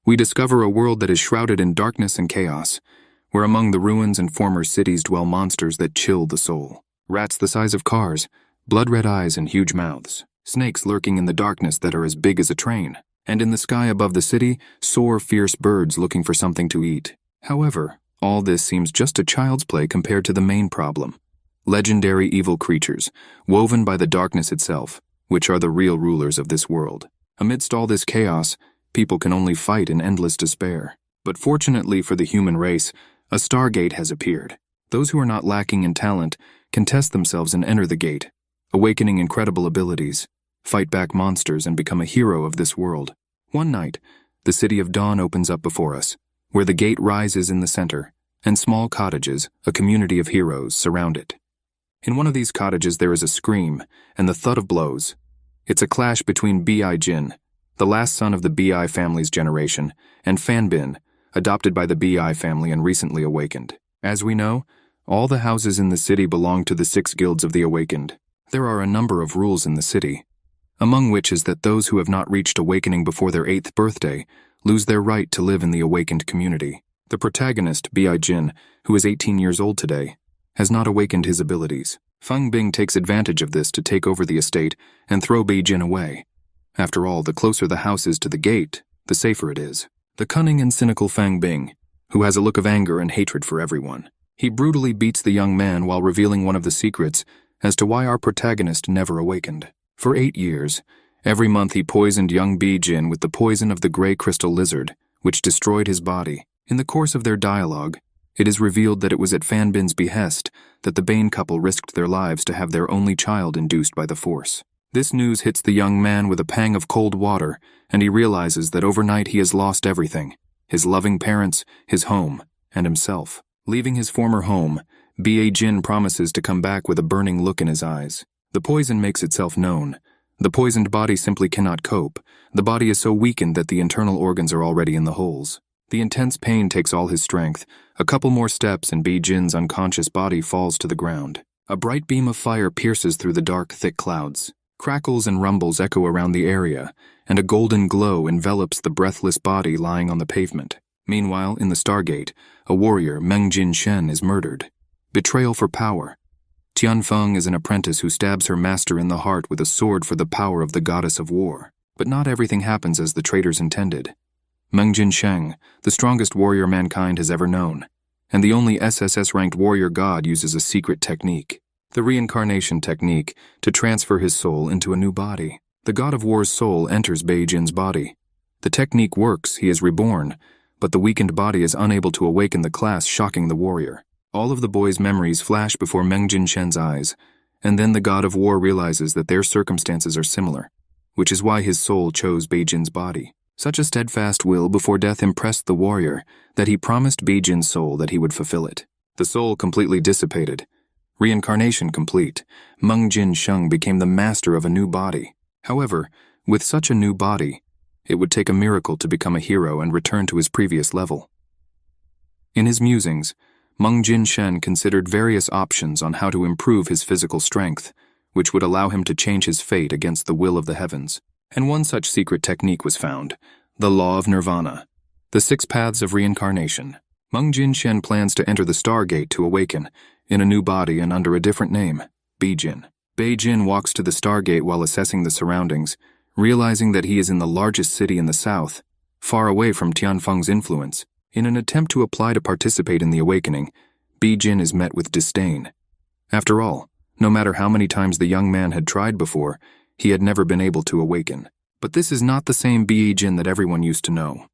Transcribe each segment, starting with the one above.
we discover a world that is shrouded in darkness and chaos, where among the ruins and former cities dwell monsters that chill the soul. Rats the size of cars, blood-red eyes and huge mouths, snakes lurking in the darkness that are as big as a train, and in the sky above the city, soar fierce birds looking for something to eat. However, all this seems just a child's play compared to the main problem. Legendary evil creatures, woven by the darkness itself, which are the real rulers of this world. Amidst all this chaos, people can only fight in endless despair. But fortunately for the human race, a stargate has appeared. Those who are not lacking in talent can test themselves and enter the gate, awakening incredible abilities, fight back monsters and become a hero of this world. One night, the city of Dawn opens up before us, where the gate rises in the center, and small cottages, a community of heroes, surround it. In one of these cottages there is a scream and the thud of blows. It's a clash between Bi Jin, the last son of the Bi family's generation, and Fan Bin, adopted by the Bi family and recently awakened. As we know, all the houses in the city belong to the 6 guilds of the awakened. There are a number of rules in the city, among which is that those who have not reached awakening before their 8th birthday lose their right to live in the awakened community. The protagonist, Bi Jin, who is 18 years old today, has not awakened his abilities. Feng Bing takes advantage of this to take over the estate and throw Bi Jin away. After all, the closer the house is to the gate, the safer it is. The cunning and cynical Feng Bing, who has a look of anger and hatred for everyone. He brutally beats the young man while revealing one of the secrets as to why our protagonist never awakened. For 8 years, every month he poisoned young Bi Jin with the poison of the gray crystal lizard, which destroyed his body. In the course of their dialogue, it is revealed that it was at Fan Bin's behest that the Bane couple risked their lives to have their only child induced by the Force. This news hits the young man with a pang of cold water, and he realizes that overnight he has lost everything: his loving parents, his home, and himself. Leaving his former home, Bi Jin promises to come back with a burning look in his eyes. The poison makes itself known. The poisoned body simply cannot cope. The body is so weakened that the internal organs are already in the holes. The intense pain takes all his strength. A couple more steps and Bi Jin's unconscious body falls to the ground. A bright beam of fire pierces through the dark, thick clouds. Crackles and rumbles echo around the area, and a golden glow envelops the breathless body lying on the pavement. Meanwhile, in the Stargate, a warrior, Meng Jin Shen, is murdered. Betrayal for power. Tianfeng is an apprentice who stabs her master in the heart with a sword for the power of the goddess of war. But not everything happens as the traitors intended. Meng Jin Sheng, the strongest warrior mankind has ever known, and the only SSS-ranked warrior god, uses a secret technique, the reincarnation technique, to transfer his soul into a new body. The god of war's soul enters Bi Jin's body. The technique works, he is reborn, but the weakened body is unable to awaken the class, shocking the warrior. All of the boy's memories flash before Meng Jin Shen's eyes, and then the god of war realizes that their circumstances are similar, which is why his soul chose Bi Jin's body. Such a steadfast will before death impressed the warrior that he promised Bi Jin's soul that he would fulfill it. The soul completely dissipated. Reincarnation complete, Meng Jin Sheng became the master of a new body. However, with such a new body, it would take a miracle to become a hero and return to his previous level. In his musings, Meng Jin Shen considered various options on how to improve his physical strength, which would allow him to change his fate against the will of the heavens. And one such secret technique was found, the Law of Nirvana, the 6 paths of reincarnation. Meng Jin Shen plans to enter the Stargate to awaken, in a new body and under a different name, Bi Jin. Bi Jin walks to the Stargate while assessing the surroundings, realizing that he is in the largest city in the south, far away from Tianfeng's influence. In an attempt to apply to participate in the awakening, Bi Jin is met with disdain. After all, no matter how many times the young man had tried before, he had never been able to awaken. But this is not the same Bi Jin that everyone used to know.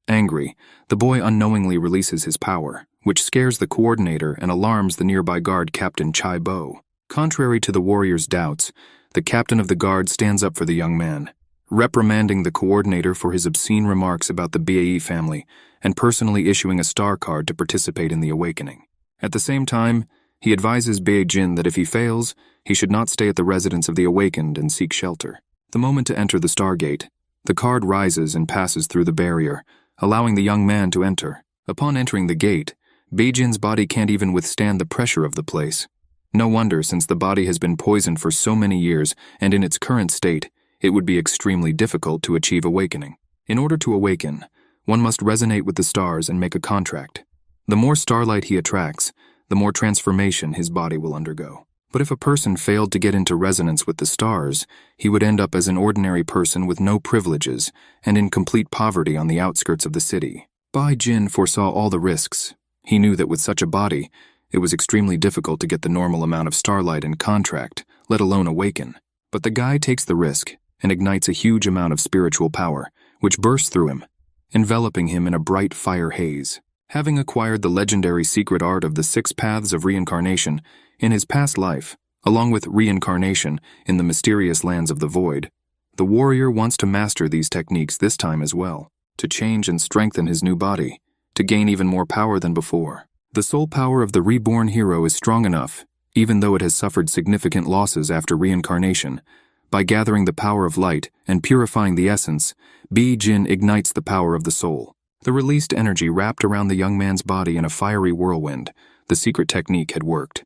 Angry, the boy unknowingly releases his power, which scares the coordinator and alarms the nearby guard Captain Chai Bo. Contrary to the warrior's doubts, the captain of the guard stands up for the young man, reprimanding the coordinator for his obscene remarks about the Bai family and personally issuing a star card to participate in the awakening. At the same time, he advises Bi Jin that if he fails, he should not stay at the residence of the awakened and seek shelter. The moment to enter the Stargate, the card rises and passes through the barrier, allowing the young man to enter. Upon entering the gate, Bi Jin's body can't even withstand the pressure of the place. No wonder, since the body has been poisoned for so many years, and in its current state, it would be extremely difficult to achieve awakening. In order to awaken, One must resonate with the stars and make a contract. The more starlight he attracts, the more transformation his body will undergo. But if a person failed to get into resonance with the stars, he would end up as an ordinary person with no privileges and in complete poverty on the outskirts of the city. Bai Jin foresaw all the risks. He knew that with such a body, it was extremely difficult to get the normal amount of starlight and contract, let alone awaken. But the guy takes the risk and ignites a huge amount of spiritual power, which bursts through him, enveloping him in a bright fire haze. Having acquired the legendary secret art of the 6 paths of reincarnation in his past life, along with reincarnation in the mysterious lands of the void, the warrior wants to master these techniques this time as well, to change and strengthen his new body, to gain even more power than before. The soul power of the reborn hero is strong enough, even though it has suffered significant losses after reincarnation. By gathering the power of light and purifying the essence, Bai Jin ignites the power of the soul. The released energy wrapped around the young man's body in a fiery whirlwind. The secret technique had worked.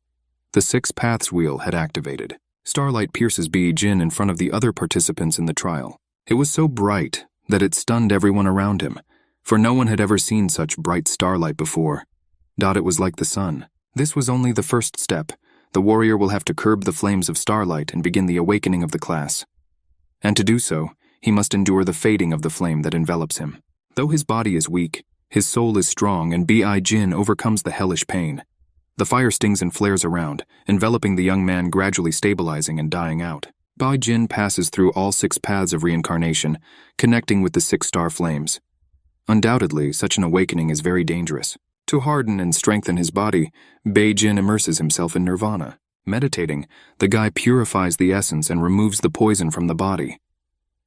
The 6 paths wheel had activated. Starlight pierces Bai Jin in front of the other participants in the trial. It was so bright that it stunned everyone around him, for no one had ever seen such bright starlight before. It was like the sun. This was only the first step. The warrior will have to curb the flames of starlight and begin the awakening of the class. And to do so, he must endure the fading of the flame that envelops him. Though his body is weak, his soul is strong, and Bai Jin overcomes the hellish pain. The fire stings and flares around, enveloping the young man, gradually stabilizing and dying out. Bai Jin passes through all 6 paths of reincarnation, connecting with the 6 star flames. Undoubtedly, such an awakening is very dangerous. To harden and strengthen his body, Bai Jin immerses himself in nirvana. Meditating, the guy purifies the essence and removes the poison from the body.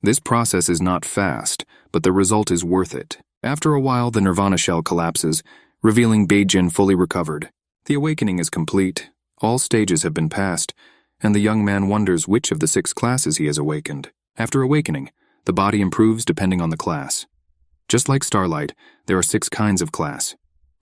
This process is not fast, but the result is worth it. After a while, the nirvana shell collapses, revealing Bai Jin fully recovered. The awakening is complete, all stages have been passed, and the young man wonders which of the 6 classes he has awakened. After awakening, the body improves depending on the class. Just like starlight, there are 6 kinds of class: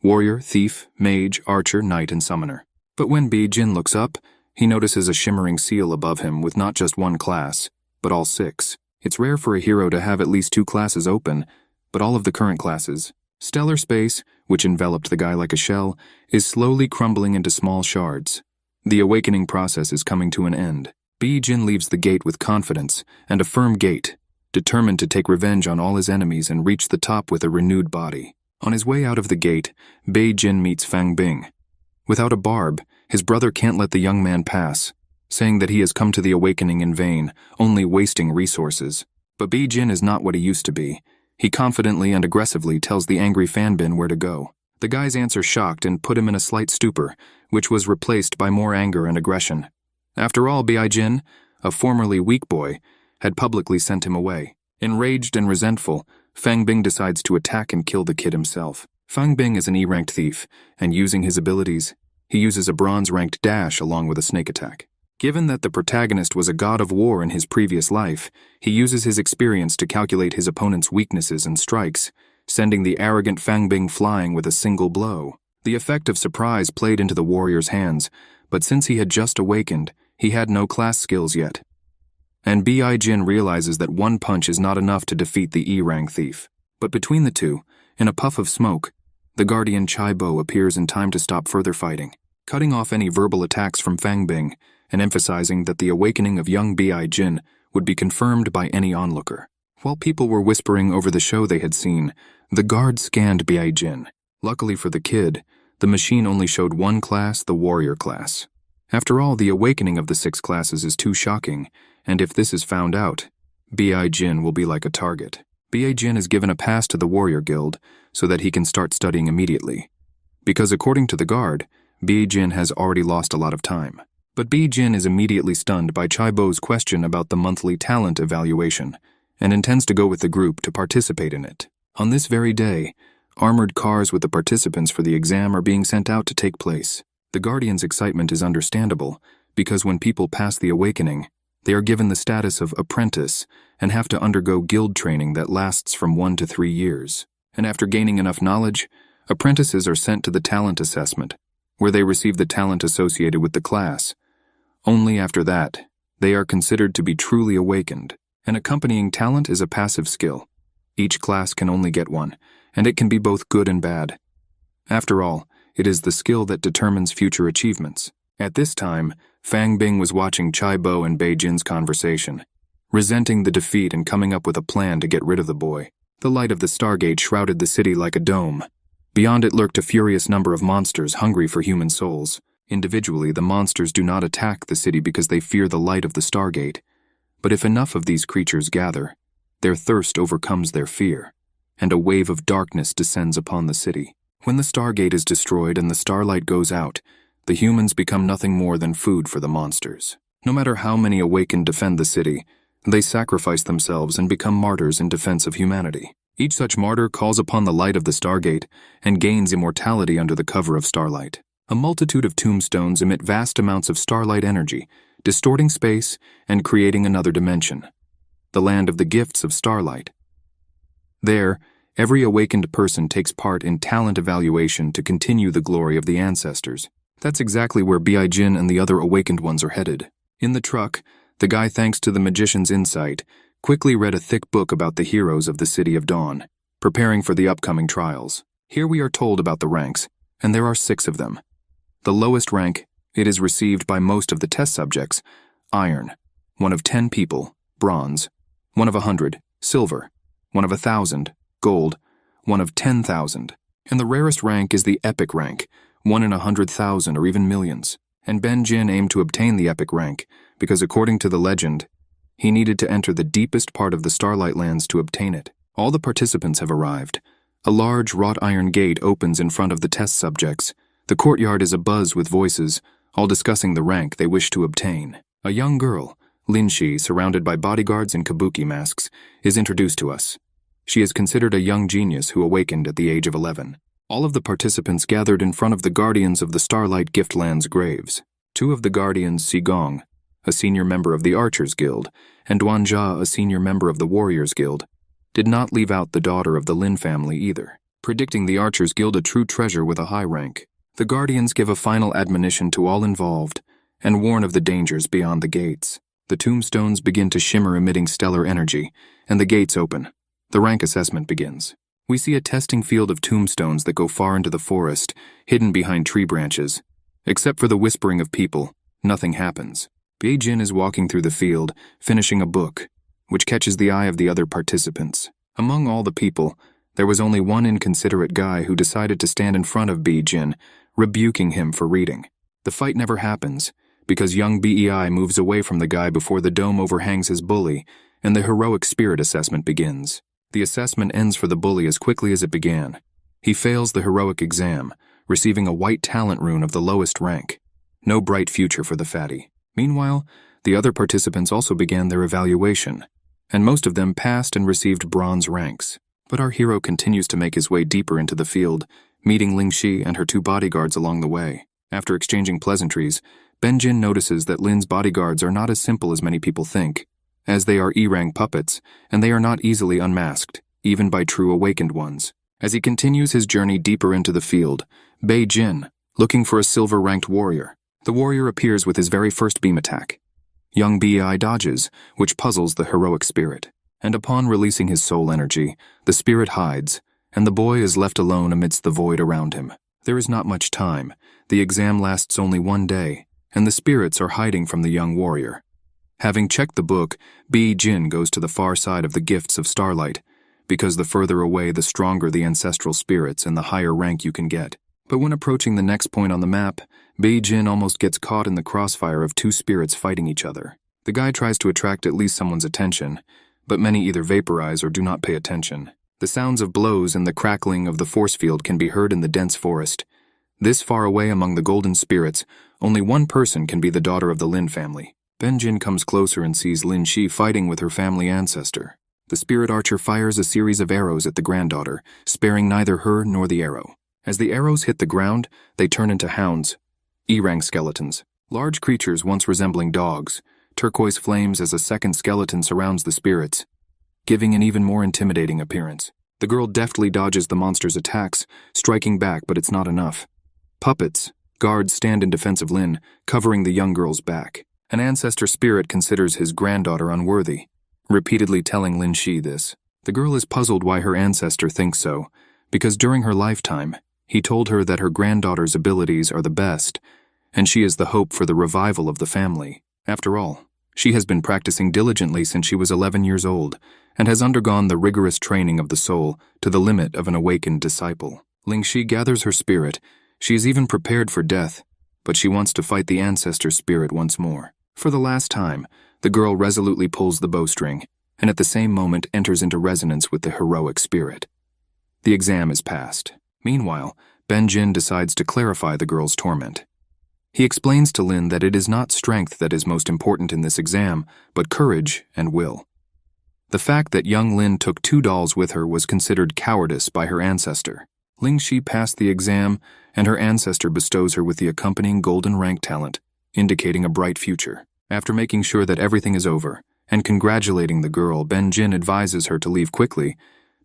warrior, thief, mage, archer, knight, and summoner. But when Bai Jin looks up, he notices a shimmering seal above him with not just one class, but all 6. It's rare for a hero to have at least 2 classes open, but all of the current classes. Stellar space, which enveloped the guy like a shell, is slowly crumbling into small shards. The awakening process is coming to an end. Bai Jin leaves the gate with confidence and a firm gait, determined to take revenge on all his enemies and reach the top with a renewed body. On his way out of the gate, Bai Jin meets Fang Bing. Without a barb, his brother can't let the young man pass, saying that he has come to the awakening in vain, only wasting resources. But Bai Jin is not what he used to be. He confidently and aggressively tells the angry Fan Bin where to go. The guy's answer shocked and put him in a slight stupor, which was replaced by more anger and aggression. After all, Bai Jin, a formerly weak boy, had publicly sent him away. Enraged and resentful, Fang Bing decides to attack and kill the kid himself. Fang Bing is an E-ranked thief, and using his abilities, he uses a bronze-ranked dash along with a snake attack. Given that the protagonist was a god of war in his previous life, he uses his experience to calculate his opponent's weaknesses and strikes, sending the arrogant Fang Bing flying with a single blow. The effect of surprise played into the warrior's hands, but since he had just awakened, he had no class skills yet. And Bai Jin realizes that one punch is not enough to defeat the E-rank thief. But between the two, in a puff of smoke, the guardian Chai Bo appears in time to stop further fighting, cutting off any verbal attacks from Fang Bing and emphasizing that the awakening of young Bai Jin would be confirmed by any onlooker. While people were whispering over the show they had seen, the guard scanned Bai Jin. Luckily for the kid, the machine only showed one class, the warrior class. After all, the awakening of the 6 classes is too shocking, and if this is found out, Bai Jin will be like a target. Bai Jin is given a pass to the warrior guild so that he can start studying immediately. Because according to the guard, Bai Jin has already lost a lot of time. But Bai Jin is immediately stunned by Chai Bo's question about the monthly talent evaluation, and intends to go with the group to participate in it. On this very day, armored cars with the participants for the exam are being sent out to take place. The Guardian's excitement is understandable, because when people pass the awakening, they are given the status of apprentice and have to undergo guild training that lasts from 1 to 3 years. And after gaining enough knowledge, apprentices are sent to the talent assessment, where they receive the talent associated with the class. Only after that, they are considered to be truly awakened. An accompanying talent is a passive skill. Each class can only get one, and it can be both good and bad. After all, it is the skill that determines future achievements. At this time, Fang Bing was watching Chai Bo and Bei Jin's conversation, resenting the defeat and coming up with a plan to get rid of the boy. The light of the Stargate shrouded the city like a dome. Beyond it lurked a furious number of monsters hungry for human souls. Individually, the monsters do not attack the city because they fear the light of the Stargate. But if enough of these creatures gather, their thirst overcomes their fear, and a wave of darkness descends upon the city. When the Stargate is destroyed and the starlight goes out, the humans become nothing more than food for the monsters. No matter how many awakened defend the city, they sacrifice themselves and become martyrs in defense of humanity. Each such martyr calls upon the light of the Stargate and gains immortality under the cover of starlight. A multitude of tombstones emit vast amounts of starlight energy, distorting space and creating another dimension, the land of the gifts of starlight. There, every awakened person takes part in talent evaluation to continue the glory of the ancestors. That's exactly where Bei Jin and the other awakened ones are headed. In the truck, the guy, thanks to the magician's insight, quickly read a thick book about the heroes of the City of Dawn, preparing for the upcoming trials. Here we are told about the ranks, and there are 6 of them. The lowest rank, it is received by most of the test subjects, iron, 1 of 10 people, bronze, 1 of 100, silver, 1 of 1,000, gold, 1 of 10,000. And the rarest rank is the epic rank, 1 in 100,000 or even millions. And Ben Jin aimed to obtain the epic rank, because according to the legend, he needed to enter the deepest part of the Starlight Lands to obtain it. All the participants have arrived. A large wrought iron gate opens in front of the test subjects. The courtyard is abuzz with voices, all discussing the rank they wish to obtain. A young girl, Lin Shi, surrounded by bodyguards in kabuki masks, is introduced to us. She is considered a young genius who awakened at the age of 11. All of the participants gathered in front of the guardians of the Starlight Giftlands graves. 2 of the guardians, Si Gong, a senior member of the Archers Guild, and Duan Jia, a senior member of the Warriors Guild, did not leave out the daughter of the Lin family either, predicting the Archers Guild a true treasure with a high rank. The guardians give a final admonition to all involved and warn of the dangers beyond the gates. The tombstones begin to shimmer, emitting stellar energy, and the gates open. The rank assessment begins. We see a testing field of tombstones that go far into the forest, hidden behind tree branches. Except for the whispering of people, nothing happens. Bei Jin is walking through the field, finishing a book, which catches the eye of the other participants. Among all the people, there was only one inconsiderate guy who decided to stand in front of Bei Jin, rebuking him for reading. The fight never happens, because young Bei moves away from the guy before the dome overhangs his bully, and the heroic spirit assessment begins. The assessment ends for the bully as quickly as it began. He fails the heroic exam, receiving a white talent rune of the lowest rank. No bright future for the fatty. Meanwhile, the other participants also began their evaluation, and most of them passed and received bronze ranks. But our hero continues to make his way deeper into the field, meeting Ling Shi and her 2 bodyguards along the way. After exchanging pleasantries, Ben Jin notices that Lin's bodyguards are not as simple as many people think, as they are E-rank puppets, and they are not easily unmasked, even by true awakened ones. As he continues his journey deeper into the field, Bei Jin, looking for a silver-ranked warrior. The warrior appears with his very first beam attack. Young Bei dodges, which puzzles the heroic spirit. And upon releasing his soul energy, the spirit hides, and the boy is left alone amidst the void around him. There is not much time. The exam lasts only 1 day, and the spirits are hiding from the young warrior. Having checked the book, Bei Jin goes to the far side of the gifts of starlight, because the further away the stronger the ancestral spirits and the higher rank you can get. But when approaching the next point on the map, Bei Jin almost gets caught in the crossfire of 2 spirits fighting each other. The guy tries to attract at least someone's attention, but many either vaporize or do not pay attention. The sounds of blows and the crackling of the force field can be heard in the dense forest. This far away among the golden spirits, only one person can be the daughter of the Lin family. Ben Jin comes closer and sees Lin Shi fighting with her family ancestor. The spirit archer fires a series of arrows at the granddaughter, sparing neither her nor the arrow. As the arrows hit the ground, they turn into hounds, E-rank skeletons, large creatures once resembling dogs. Turquoise flames as a second skeleton surrounds the spirits, giving an even more intimidating appearance. The girl deftly dodges the monster's attacks, striking back, but it's not enough. Puppets, guards stand in defense of Lin, covering the young girl's back. An ancestor spirit considers his granddaughter unworthy, repeatedly telling Lin Shi this. The girl is puzzled why her ancestor thinks so, because during her lifetime, he told her that her granddaughter's abilities are the best, and she is the hope for the revival of the family. After all, she has been practicing diligently since she was 11 years old, and has undergone the rigorous training of the soul to the limit of an awakened disciple. Lingxi gathers her spirit. She is even prepared for death, but she wants to fight the ancestor spirit once more. For the last time, the girl resolutely pulls the bowstring, and at the same moment enters into resonance with the heroic spirit. The exam is passed. Meanwhile, Ben-jin decides to clarify the girl's torment. He explains to Lin that it is not strength that is most important in this exam, but courage and will. The fact that young Lin took 2 dolls with her was considered cowardice by her ancestor. Lingxi passed the exam, and her ancestor bestows her with the accompanying golden rank talent, indicating a bright future. After making sure that everything is over, and congratulating the girl, Ben-jin advises her to leave quickly,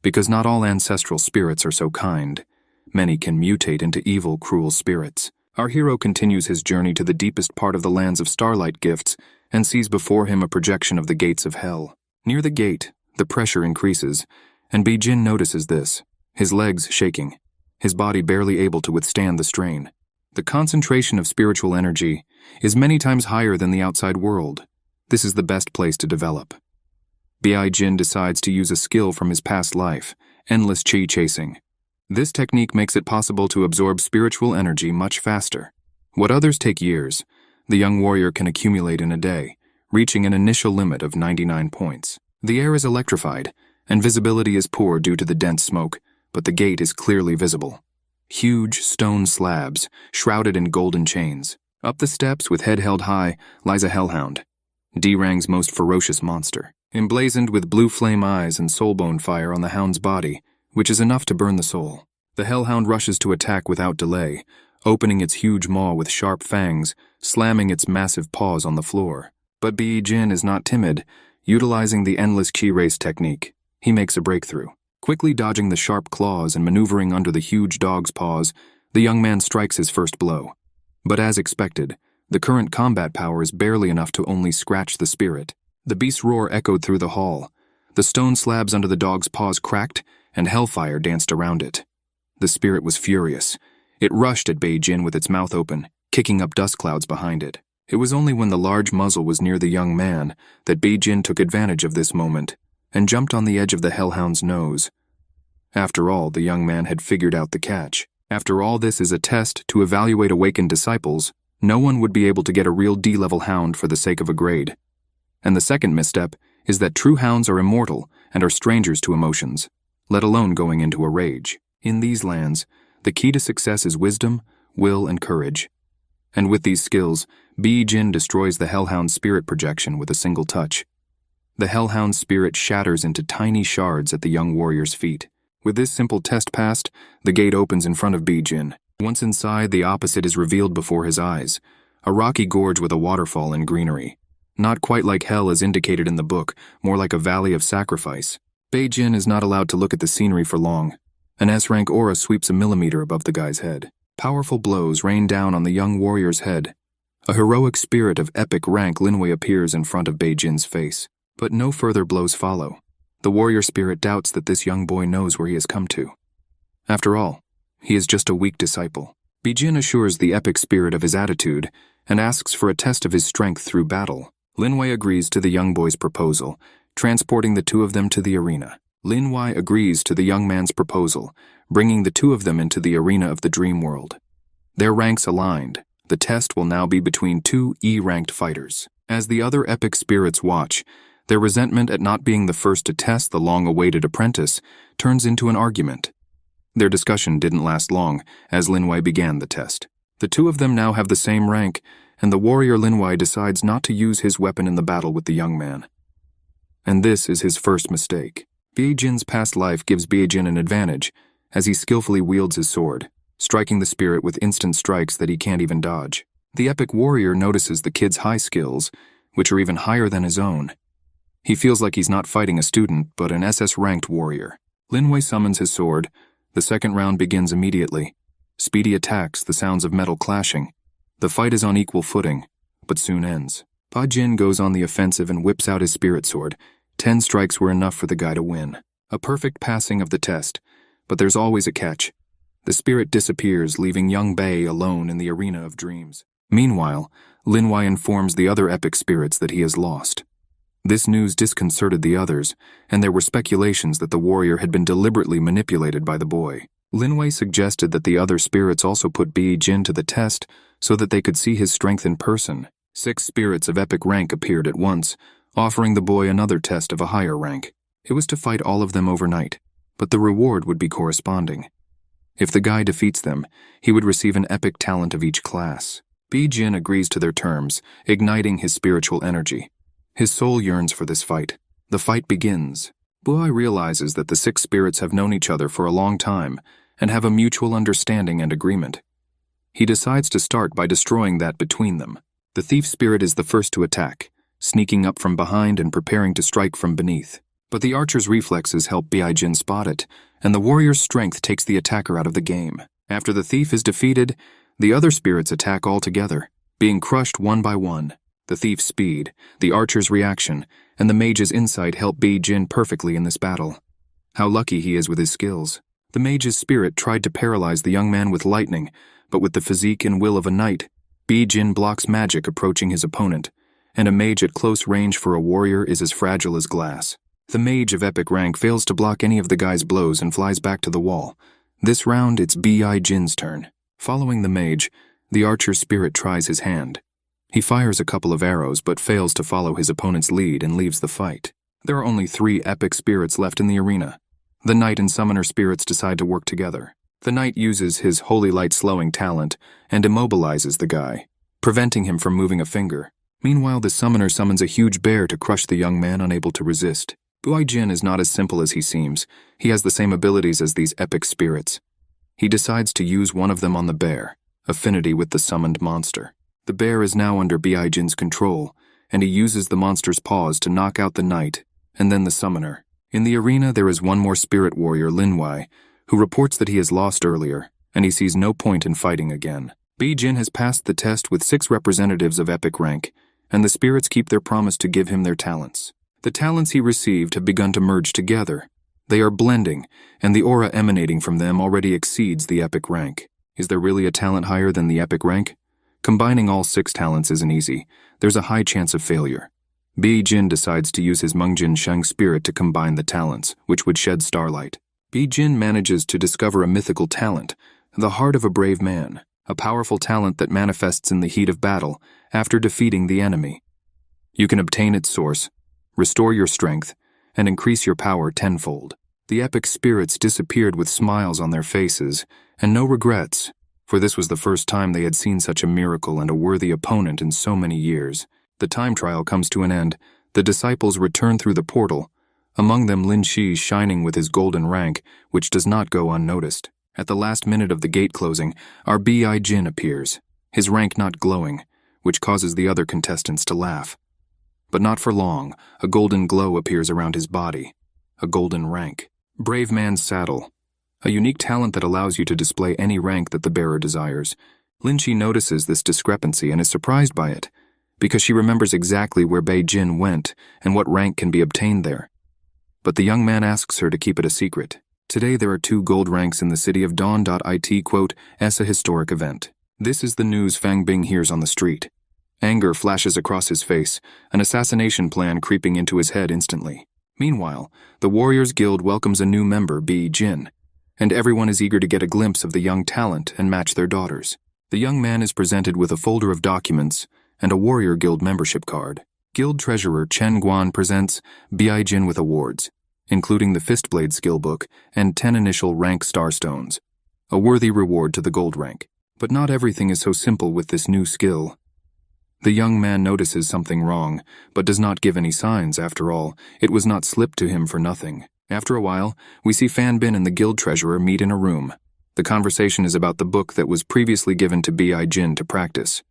because not all ancestral spirits are so kind. Many can mutate into evil, cruel spirits. Our hero continues his journey to the deepest part of the lands of starlight gifts, and sees before him a projection of the gates of hell. Near the gate, the pressure increases, and Bi-jin notices this, his legs shaking, his body barely able to withstand the strain. The concentration of spiritual energy is many times higher than the outside world. This is the best place to develop. Bi-jin decides to use a skill from his past life, endless chi chasing. This technique makes it possible to absorb spiritual energy much faster. What others take years, the young warrior can accumulate in a day, reaching an initial limit of 99 points. The air is electrified, and visibility is poor due to the dense smoke, but the gate is clearly visible. Huge stone slabs, shrouded in golden chains. Up the steps, with head held high, lies a hellhound, D-Rang's most ferocious monster, emblazoned with blue flame eyes and soulbone fire on the hound's body, which is enough to burn the soul. The hellhound rushes to attack without delay, opening its huge maw with sharp fangs, slamming its massive paws on the floor. But Bi-jin is not timid. Utilizing the endless chi race technique, he makes a breakthrough. Quickly dodging the sharp claws and maneuvering under the huge dog's paws, the young man strikes his first blow. But as expected, the current combat power is barely enough to only scratch the spirit. The beast's roar echoed through the hall. The stone slabs under the dog's paws cracked, and hellfire danced around it. The spirit was furious. It rushed at Bi-jin with its mouth open, kicking up dust clouds behind it. It was only when the large muzzle was near the young man that Bi-jin took advantage of this moment and jumped on the edge of the hellhound's nose. After all, the young man had figured out the catch. After all, this is a test to evaluate awakened disciples. No one would be able to get a real D-level hound for the sake of a grade. And the second misstep is that true hounds are immortal and are strangers to emotions, let alone going into a rage. In these lands, the key to success is wisdom, will, and courage. And with these skills, Bi-jin destroys the hellhound's spirit projection with a single touch. The hellhound's spirit shatters into tiny shards at the young warrior's feet. With this simple test passed, the gate opens in front of Bi-jin. Once inside, the opposite is revealed before his eyes, a rocky gorge with a waterfall and greenery. Not quite like hell as indicated in the book, more like a valley of sacrifice. Bi-jin is not allowed to look at the scenery for long. An S-rank aura sweeps a millimeter above the guy's head. Powerful blows rain down on the young warrior's head. A heroic spirit of epic rank Linwei appears in front of Bi-jin's face. But no further blows follow. The warrior spirit doubts that this young boy knows where he has come to. After all, he is just a weak disciple. Bi-jin assures the epic spirit of his attitude and asks for a test of his strength through battle. Linwei agrees to the young boy's proposal, transporting the two of them to the arena. Linwei agrees to the young man's proposal, bringing the two of them into the arena of the dream world. Their ranks aligned. The test will now be between 2 E-ranked fighters. As the other epic spirits watch, their resentment at not being the first to test the long-awaited apprentice turns into an argument. Their discussion didn't last long, as Linwei began the test. The two of them now have the same rank, and the warrior Linwei decides not to use his weapon in the battle with the young man. And this is his first mistake. Bi-jin's past life gives Bi-jin an advantage, as he skillfully wields his sword, striking the spirit with instant strikes that he can't even dodge. The epic warrior notices the kid's high skills, which are even higher than his own. He feels like he's not fighting a student, but an SS-ranked warrior. Linwei summons his sword. The second round begins immediately. Speedy attacks, the sounds of metal clashing. The fight is on equal footing, but soon ends. Bi-jin goes on the offensive and whips out his spirit sword. 10 strikes were enough for the guy to win. A perfect passing of the test, But there's always a catch. The spirit disappears, leaving young Bei alone in the arena of dreams. Meanwhile, Linwai informs the other epic spirits that he has lost. This news disconcerted the others, and there were speculations that the warrior had been deliberately manipulated by the boy. Linwei suggested that the other spirits also put Bi Jin to the test so that they could see his strength in person. 6 spirits of epic rank appeared at once, offering the boy another test of a higher rank. It was to fight all of them overnight, but the reward would be corresponding. If the guy defeats them, he would receive an epic talent of each class. Bi Jin agrees to their terms, igniting his spiritual energy. His soul yearns for this fight. The fight begins. Buai realizes that the 6 spirits have known each other for a long time and have a mutual understanding and agreement. He decides to start by destroying that between them. The thief spirit is the first to attack, sneaking up from behind and preparing to strike from beneath. But the archer's reflexes help Bi Jin spot it, and the warrior's strength takes the attacker out of the game. After the thief is defeated, the other spirits attack all together, being crushed one by one. The thief's speed, the archer's reaction, and the mage's insight help Bi Jin perfectly in this battle. How lucky he is with his skills. The mage's spirit tried to paralyze the young man with lightning, but with the physique and will of a knight, Bi Jin blocks magic approaching his opponent, and a mage at close range for a warrior is as fragile as glass. The mage of epic rank fails to block any of the guy's blows and flies back to the wall. This round, it's Bi Jin's turn. Following the mage, the archer's spirit tries his hand. He fires a couple of arrows but fails to follow his opponent's lead and leaves the fight. There are only 3 epic spirits left in the arena. The knight and summoner spirits decide to work together. The knight uses his holy light slowing talent and immobilizes the guy, preventing him from moving a finger. Meanwhile, the summoner summons a huge bear to crush the young man unable to resist. Buai Jin is not as simple as he seems. He has the same abilities as these epic spirits. He decides to use one of them on the bear, affinity with the summoned monster. The bear is now under Bi Jin's control, and he uses the monster's paws to knock out the knight, and then the summoner. In the arena, there is one more spirit warrior, Linwai, who reports that he has lost earlier, and he sees no point in fighting again. Bi Jin has passed the test with 6 representatives of epic rank, and the spirits keep their promise to give him their talents. The talents he received have begun to merge together. They are blending, and the aura emanating from them already exceeds the epic rank. Is there really a talent higher than the epic rank? Combining all 6 talents isn't easy. There's a high chance of failure. Bi Jin decides to use his Mungjin Sheng spirit to combine the talents, which would shed starlight. Bi Jin manages to discover a mythical talent, the heart of a brave man, a powerful talent that manifests in the heat of battle after defeating the enemy. You can obtain its source, restore your strength, and increase your power tenfold. The epic spirits disappeared with smiles on their faces, and no regrets, for this was the first time they had seen such a miracle and a worthy opponent in so many years. The time trial comes to an end. The disciples return through the portal, among them Lin Shi shining with his golden rank, which does not go unnoticed. At the last minute of the gate closing, our Bi Jin appears, his rank not glowing, which causes the other contestants to laugh. But not for long, a golden glow appears around his body, a golden rank. Brave Man's Saddle, a unique talent that allows you to display any rank that the bearer desires. Lin Shi notices this discrepancy and is surprised by it, because she remembers exactly where Bei Jin went and what rank can be obtained there. But the young man asks her to keep it a secret. Today there are 2 gold ranks in the city of Dawn.it, quote, "as a historic event." This is the news Fang Bing hears on the street. Anger flashes across his face, an assassination plan creeping into his head instantly. Meanwhile, the Warriors Guild welcomes a new member, Bi Jin, and everyone is eager to get a glimpse of the young talent and match their daughters. The young man is presented with a folder of documents and a Warrior Guild membership card. Guild Treasurer Chen Guan presents Bi Jin with awards, including the Fistblade skill book and 10 initial rank starstones, a worthy reward to the gold rank. But not everything is so simple with this new skill. The young man notices something wrong, but does not give any signs. After all, it was not slipped to him for nothing. After a while, we see Fan Bin and the guild treasurer meet in a room. The conversation is about the book that was previously given to Bi Jin to practice.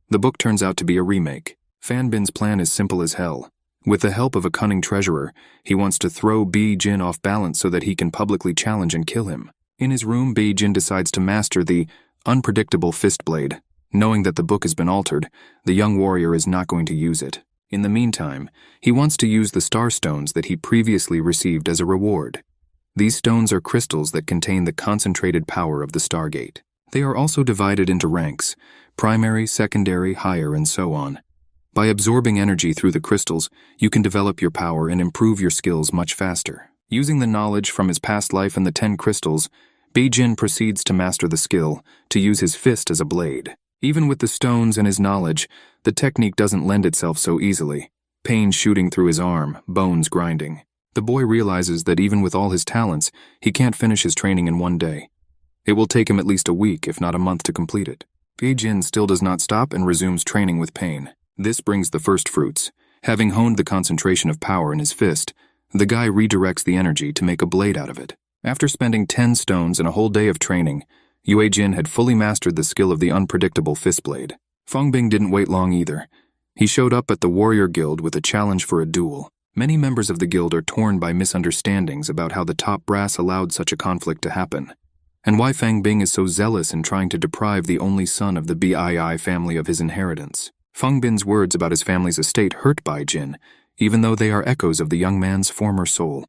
The book turns out to be a remake. Fan Bin's plan is simple as hell. With the help of a cunning treasurer, he wants to throw Bi Jin off balance so that he can publicly challenge and kill him. In his room, Bi Jin decides to master the unpredictable Fistblade. Knowing that the book has been altered, the young warrior is not going to use it. In the meantime, he wants to use the starstones that he previously received as a reward. These stones are crystals that contain the concentrated power of the Stargate. They are also divided into ranks: primary, secondary, higher, and so on. By absorbing energy through the crystals, you can develop your power and improve your skills much faster. Using the knowledge from his past life and the 10 crystals, Bei-jin proceeds to master the skill to use his fist as a blade. Even with the stones and his knowledge, the technique doesn't lend itself so easily. Pain shooting through his arm, bones grinding. The boy realizes that even with all his talents, he can't finish his training in one day. It will take him at least a week, if not a month, to complete it. Bei-jin still does not stop and resumes training with pain. This brings the first fruits. Having honed the concentration of power in his fist, the guy redirects the energy to make a blade out of it. After spending 10 stones and a whole day of training, Yue-jin had fully mastered the skill of the unpredictable fist blade. Fangbing didn't wait long either. He showed up at the warrior guild with a challenge for a duel. Many members of the guild are torn by misunderstandings about how the top brass allowed such a conflict to happen, and why Fangbing is so zealous in trying to deprive the only son of the Bii family of his inheritance. Fangbin's words about his family's estate hurt Bei-jin, even though they are echoes of the young man's former soul.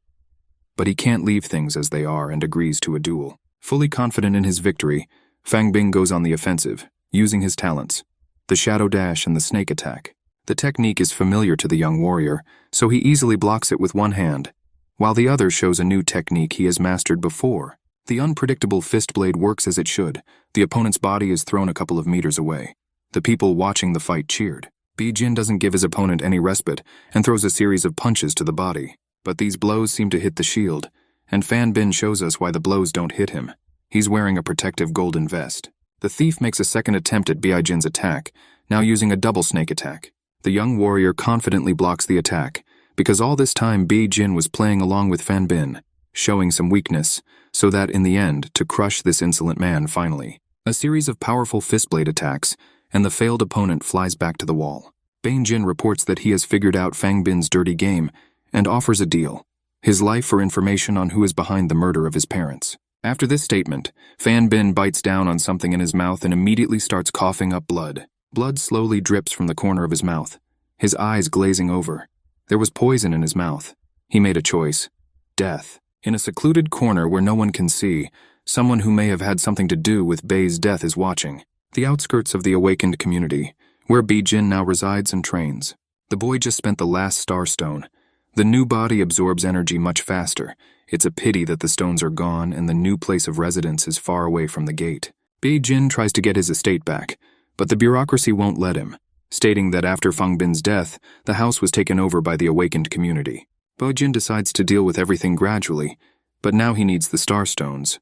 But he can't leave things as they are and agrees to a duel. Fully confident in his victory, Fangbing goes on the offensive, using his talents: the shadow dash and the snake attack. The technique is familiar to the young warrior, so he easily blocks it with one hand, while the other shows a new technique he has mastered before. The unpredictable fist blade works as it should. The opponent's body is thrown a couple of meters away. The people watching the fight cheered. Bei-jin doesn't give his opponent any respite and throws a series of punches to the body. But these blows seem to hit the shield, and Fangbin shows us why the blows don't hit him. He's wearing a protective golden vest. The thief makes a second attempt at Bei-jin's attack, now using a double snake attack. The young warrior confidently blocks the attack, because all this time Bei-jin was playing along with Fangbin, showing some weakness, so that in the end, to crush this insolent man finally. A series of powerful fistblade attacks, and the failed opponent flies back to the wall. Bei-jin reports that he has figured out Fangbin's dirty game and offers a deal: his life for information on who is behind the murder of his parents. After this statement, Fangbin bites down on something in his mouth and immediately starts coughing up blood. Blood slowly drips from the corner of his mouth, his eyes glazing over. There was poison in his mouth. He made a choice: death. In a secluded corner where no one can see, someone who may have had something to do with Bei's death is watching. The outskirts of the awakened community, where Bei-jin now resides and trains. The boy just spent the last star stone. The new body absorbs energy much faster. It's a pity that the stones are gone and the new place of residence is far away from the gate. Bei-jin tries to get his estate back, but the bureaucracy won't let him, stating that after Fangbin's death, the house was taken over by the awakened community. Bei-jin decides to deal with everything gradually, but now he needs the star stones.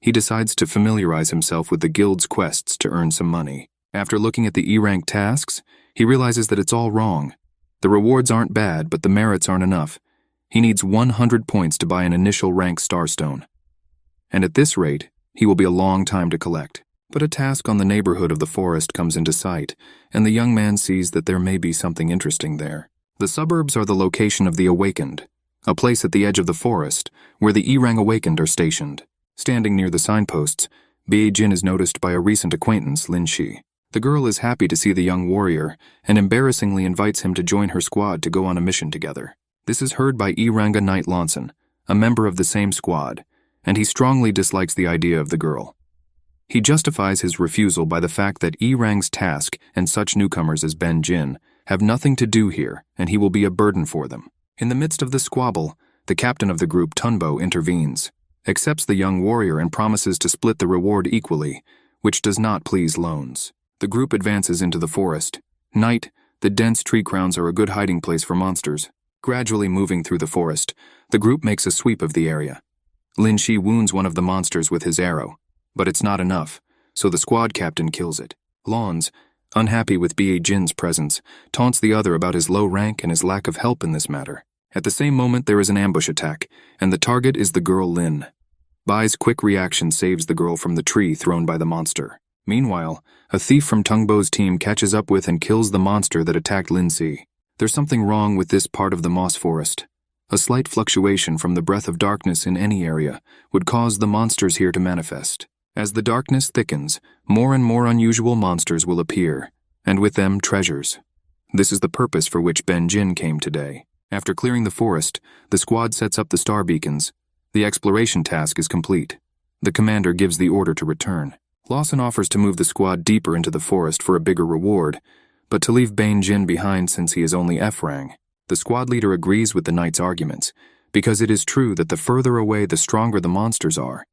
He decides to familiarize himself with the guild's quests to earn some money. After looking at the E-rank tasks, he realizes that it's all wrong. The rewards aren't bad, but the merits aren't enough. He needs 100 points to buy an initial rank starstone. And at this rate, he will be a long time to collect. But a task on the neighborhood of the forest comes into sight, and the young man sees that there may be something interesting there. The suburbs are the location of the Awakened, a place at the edge of the forest where the E-rank Awakened are stationed. Standing near the signposts, Bei-jin is noticed by a recent acquaintance, Lin Shi. The girl is happy to see the young warrior and embarrassingly invites him to join her squad to go on a mission together. This is heard by Iranga Knight Lawson, a member of the same squad, and he strongly dislikes the idea of the girl. He justifies his refusal by the fact that E-Rang's task and such newcomers as Ben-jin have nothing to do here, and he will be a burden for them. In the midst of the squabble, the captain of the group, Tunbo, intervenes, accepts the young warrior and promises to split the reward equally, which does not please Loans. The group advances into the forest. Night, the dense tree crowns are a good hiding place for monsters. Gradually moving through the forest, the group makes a sweep of the area. Lin Shi wounds one of the monsters with his arrow, but it's not enough, so the squad captain kills it. Lawns, unhappy with Bei-jin's presence, taunts the other about his low rank and his lack of help in this matter. At the same moment, there is an ambush attack, and the target is the girl Lin. Bai's quick reaction saves the girl from the tree thrown by the monster. Meanwhile, a thief from Tungbo's team catches up with and kills the monster that attacked Lin Si. There's something wrong with this part of the moss forest. A slight fluctuation from the breath of darkness in any area would cause the monsters here to manifest. As the darkness thickens, more and more unusual monsters will appear, and with them treasures. This is the purpose for which Ben-jin came today. After clearing the forest, the squad sets up the star beacons, The exploration task is complete. The commander gives the order to return. Lawson offers to move the squad deeper into the forest for a bigger reward, but to leave Bain Jin behind since he is only F-rang. The squad leader agrees with the knight's arguments, because it is true that the further away the stronger the monsters are,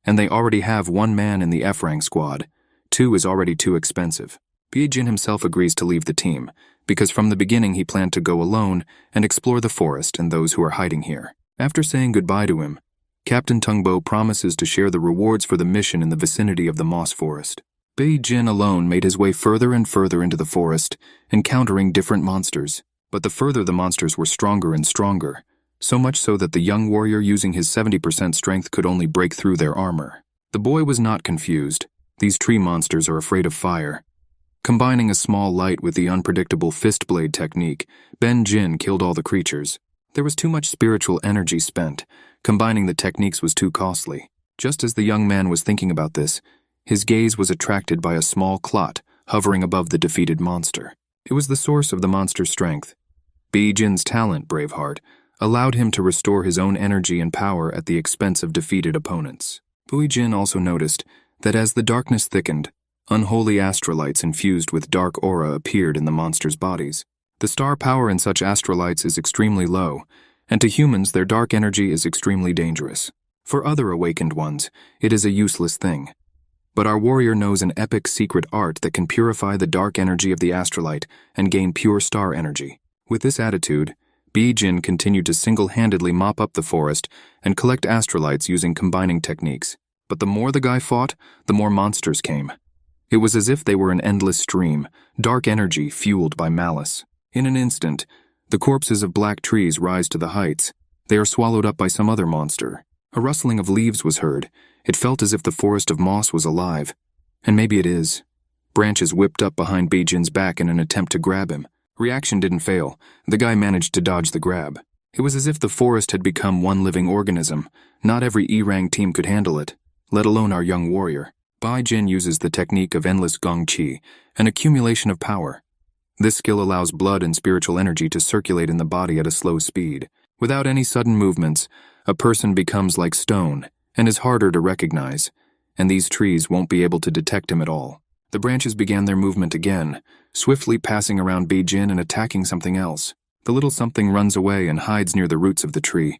and they already have 1 man in the F-rang squad. 2 is already too expensive. Bain Jin himself agrees to leave the team, because from the beginning he planned to go alone and explore the forest and those who are hiding here. After saying goodbye to him, Captain Tungbo promises to share the rewards for the mission in the vicinity of the moss forest. Bain Jin alone made his way further and further into the forest, encountering different monsters. But the further the monsters were stronger and stronger, so much so that the young warrior using his 70% strength could only break through their armor. The boy was not confused. These tree monsters are afraid of fire. Combining a small light with the unpredictable fist blade technique, Bain Jin killed all the creatures. There was too much spiritual energy spent. Combining the techniques was too costly. Just as the young man was thinking about this, his gaze was attracted by a small clot hovering above the defeated monster. It was the source of the monster's strength. Bain Jin's talent, Braveheart, allowed him to restore his own energy and power at the expense of defeated opponents. Bain Jin also noticed that as the darkness thickened, unholy astrolites infused with dark aura appeared in the monsters' bodies. The star power in such astrolites is extremely low, and to humans their dark energy is extremely dangerous. For other awakened ones, it is a useless thing. But our warrior knows an epic secret art that can purify the dark energy of the astrolite and gain pure star energy. With this attitude, Bain Jin continued to single-handedly mop up the forest and collect astrolites using combining techniques. But the more the guy fought, the more monsters came. It was as if they were an endless stream, dark energy fueled by malice. In an instant, the corpses of black trees rise to the heights. They are swallowed up by some other monster. A rustling of leaves was heard. It felt as if the forest of moss was alive. And maybe it is. Branches whipped up behind Bain Jin's back in an attempt to grab him. Reaction didn't fail. The guy managed to dodge the grab. It was as if the forest had become one living organism. Not every E-rang team could handle it, let alone our young warrior. Bain Jin uses the technique of endless gong qi, an accumulation of power. This skill allows blood and spiritual energy to circulate in the body at a slow speed. Without any sudden movements, a person becomes like stone and is harder to recognize, and these trees won't be able to detect him at all. The branches began their movement again, swiftly passing around Bain Jin and attacking something else. The little something runs away and hides near the roots of the tree,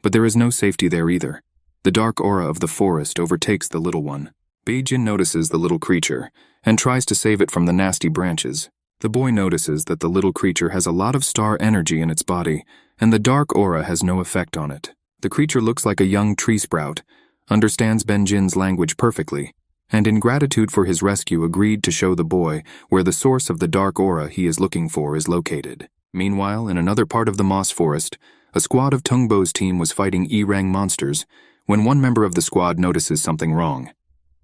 but there is no safety there either. The dark aura of the forest overtakes the little one. Bain Jin notices the little creature and tries to save it from the nasty branches. The boy notices that the little creature has a lot of star energy in its body, and the dark aura has no effect on it. The creature looks like a young tree sprout, understands Bain Jin's language perfectly, and in gratitude for his rescue agreed to show the boy where the source of the dark aura he is looking for is located. Meanwhile, in another part of the moss forest, a squad of Tungbo's team was fighting E-rang monsters when one member of the squad notices something wrong.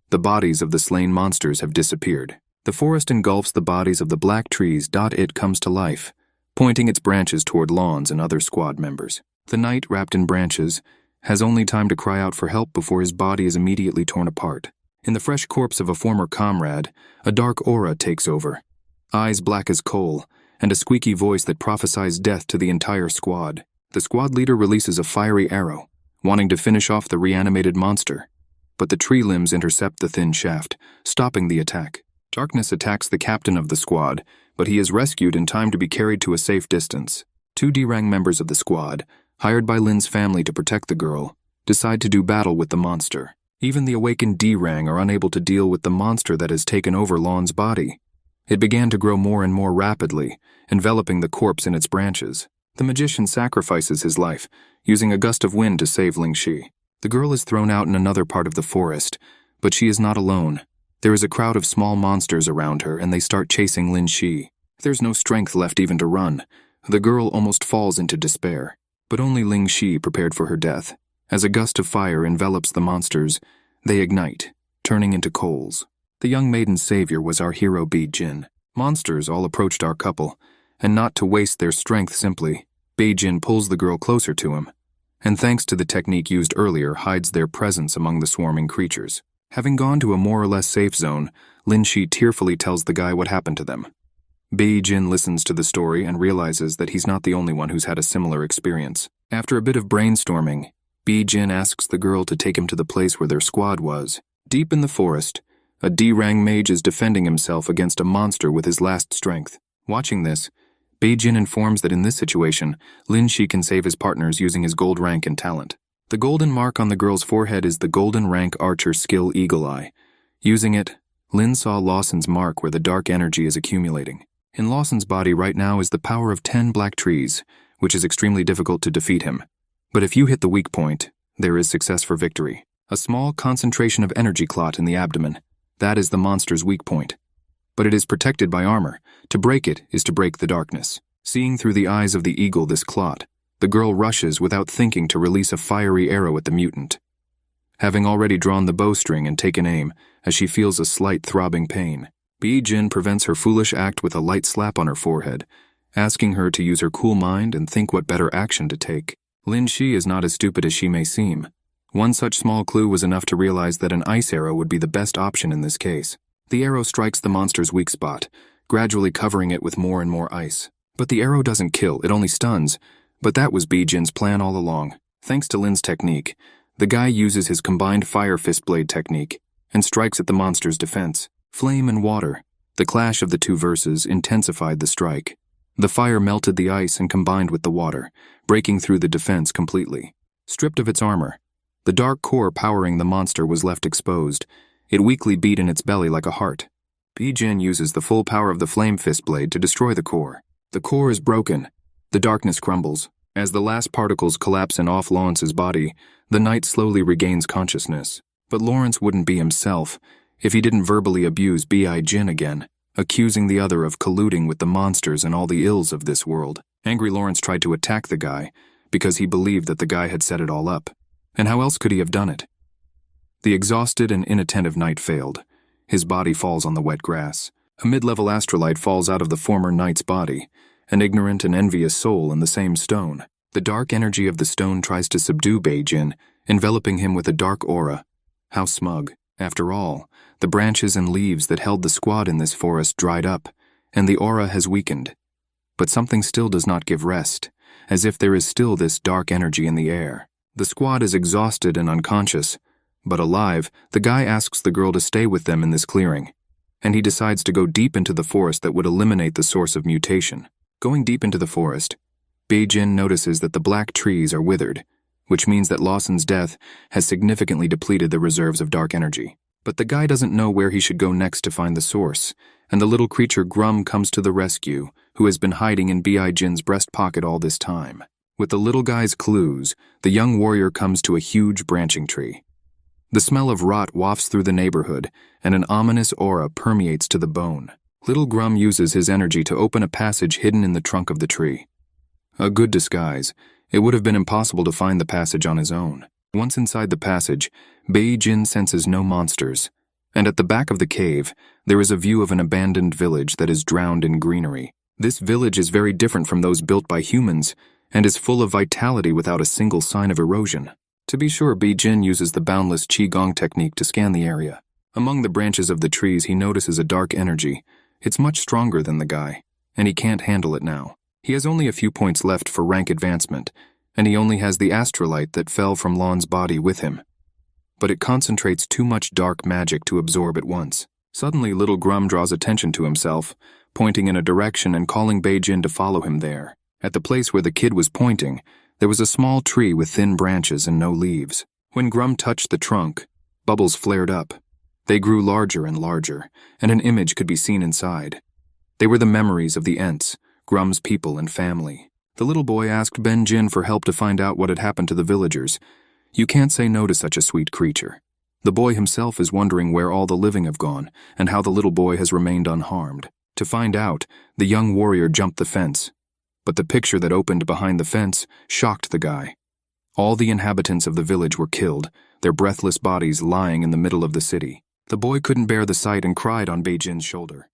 The bodies of the slain monsters have disappeared. The forest engulfs the bodies of the black trees. It comes to life, pointing its branches toward lawns and other squad members. The knight, wrapped in branches, has only time to cry out for help before his body is immediately torn apart. In the fresh corpse of a former comrade, a dark aura takes over. Eyes black as coal, and a squeaky voice that prophesies death to the entire squad. The squad leader releases a fiery arrow, wanting to finish off the reanimated monster. But the tree limbs intercept the thin shaft, stopping the attack. Darkness attacks the captain of the squad, but he is rescued in time to be carried to a safe distance. 2 D-rang members of the squad, hired by Lin's family to protect the girl, decide to do battle with the monster. Even the awakened D-rang are unable to deal with the monster that has taken over Lan's body. It began to grow more and more rapidly, enveloping the corpse in its branches. The magician sacrifices his life, using a gust of wind to save Ling Shi. The girl is thrown out in another part of the forest, but she is not alone. There is a crowd of small monsters around her, and they start chasing Lin Shi. There's no strength left even to run. The girl almost falls into despair. But only Ling Shi prepared for her death. As a gust of fire envelops the monsters, they ignite, turning into coals. The young maiden's savior was our hero Bain Jin. Monsters all approached our couple, and not to waste their strength simply, Bain Jin pulls the girl closer to him, and thanks to the technique used earlier hides their presence among the swarming creatures. Having gone to a more or less safe zone, Lin Shi tearfully tells the guy what happened to them. Bain Jin listens to the story and realizes that he's not the only one who's had a similar experience. After a bit of brainstorming, Jin asks the girl to take him to the place where their squad was. Deep in the forest, a D-rang mage is defending himself against a monster with his last strength. Watching this, Jin informs that in this situation, Lin Shi can save his partners using his gold rank and talent. The golden mark on the girl's forehead is the golden rank archer skill Eagle Eye. Using it, Lin saw Lawson's mark where the dark energy is accumulating. In Lawson's body right now is the power of 10 black trees, which is extremely difficult to defeat him. But if you hit the weak point, there is success for victory. A small concentration of energy clot in the abdomen. That is the monster's weak point. But it is protected by armor. To break it is to break the darkness. Seeing through the eyes of the eagle this clot, the girl rushes without thinking to release a fiery arrow at the mutant. Having already drawn the bowstring and taken aim, as she feels a slight throbbing pain, Jin prevents her foolish act with a light slap on her forehead, asking her to use her cool mind and think what better action to take. Lin Shi is not as stupid as she may seem. One such small clue was enough to realize that an ice arrow would be the best option in this case. The arrow strikes the monster's weak spot, gradually covering it with more and more ice. But the arrow doesn't kill, it only stuns. But that was Jin's plan all along. Thanks to Lin's technique, the guy uses his combined fire fist blade technique and strikes at the monster's defense. Flame and water, the clash of the two verses, intensified the strike. The fire melted the ice and combined with the water, breaking through the defense completely. Stripped of its armor, the dark core powering the monster was left exposed. It weakly beat in its belly like a heart. Jin uses the full power of the flame fist blade to destroy the core. The core is broken. The darkness crumbles. As the last particles collapse in off Lawrence's body, the knight slowly regains consciousness. But Lawrence wouldn't be himself if he didn't verbally abuse Jin again, accusing the other of colluding with the monsters and all the ills of this world. Angry Lawrence tried to attack the guy because he believed that the guy had set it all up. And how else could he have done it? The exhausted and inattentive knight failed. His body falls on the wet grass. A mid-level astrolite falls out of the former knight's body, an ignorant and envious soul in the same stone. The dark energy of the stone tries to subdue Jin, enveloping him with a dark aura. How smug. After all, the branches and leaves that held the squad in this forest dried up, and the aura has weakened. But something still does not give rest, as if there is still this dark energy in the air. The squad is exhausted and unconscious, but alive. The guy asks the girl to stay with them in this clearing, and he decides to go deep into the forest that would eliminate the source of mutation. Going deep into the forest, Jin notices that the black trees are withered, which means that Lawson's death has significantly depleted the reserves of dark energy. But the guy doesn't know where he should go next to find the source, and the little creature Grum comes to the rescue, who has been hiding in Jin's breast pocket all this time. With the little guy's clues, the young warrior comes to a huge branching tree. The smell of rot wafts through the neighborhood, and an ominous aura permeates to the bone. Little Grum uses his energy to open a passage hidden in the trunk of the tree. A good disguise. It would have been impossible to find the passage on his own. Once inside the passage, Jin senses no monsters, and at the back of the cave, there is a view of an abandoned village that is drowned in greenery. This village is very different from those built by humans, and is full of vitality without a single sign of erosion. To be sure, Jin uses the boundless Qigong technique to scan the area. Among the branches of the trees, he notices a dark energy. It's much stronger than the guy, and he can't handle it now. He has only a few points left for rank advancement, and he only has the astrolite that fell from Lon's body with him. But it concentrates too much dark magic to absorb at once. Suddenly, little Grum draws attention to himself, pointing in a direction and calling Jin to follow him there. At the place where the kid was pointing, there was a small tree with thin branches and no leaves. When Grum touched the trunk, bubbles flared up. They grew larger and larger, and an image could be seen inside. They were the memories of the Ents, Grum's people and family. The little boy asked Jin for help to find out what had happened to the villagers. You can't say no to such a sweet creature. The boy himself is wondering where all the living have gone, and how the little boy has remained unharmed. To find out, the young warrior jumped the fence. But the picture that opened behind the fence shocked the guy. All the inhabitants of the village were killed, their breathless bodies lying in the middle of the city. The boy couldn't bear the sight and cried on Jin's shoulder.